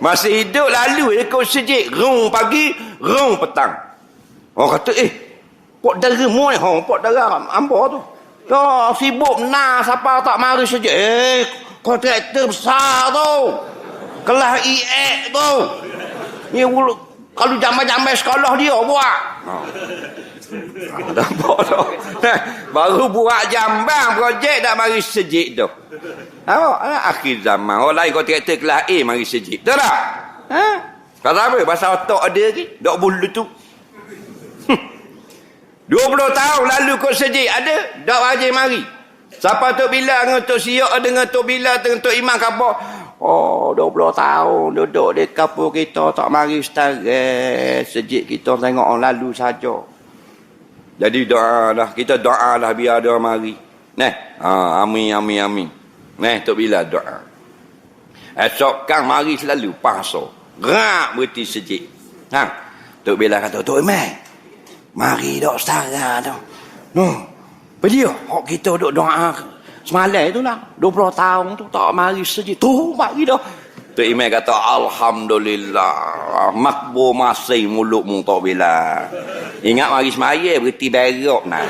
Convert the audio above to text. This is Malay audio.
Masih hidup lalu ikut sejik. Rung pagi, rung petang. Orang kata, pok dara mu ni. Pok dara ambo tu. Ya, sibuk nak siapa tak mari sejik. Kontraktor besar tu. Kelas IX tu. Ni kalau jambai-jambai sekolah dia buat. Nampak tu. Baru buat jambang projek dah mari sejik tu. Akhir zaman. Orang lain kontraktor kelas A mari sejik. Tahu tak? Kata apa? Pasal otak ada ni. Dok bulu tu. 20 tahun lalu kau sejik ada. Dok wajib mari. Siapa Tok Bila dengan Tok Siok dengan Tok Bila dengan Tok Iman kapal. 20 tahun duduk di kapal kita tak mari setara. Sejik kita tengok orang lalu saja. Jadi doa dah. Kita doa dah biar dia mari. Amin. Tok Bila doa. Esok kang mari selalu pasal. Gerak berhenti sejik. Tok Bila kata, Tok Iman, mari dok setara dah. Dia hok kita duk doa semalam tu lah 20 tahun tu tak mari sejik tu mari dah. Tok Imam kata alhamdulillah makbul masih mulutmu Tok Bila. Ingat mari semaya berhenti berak nak.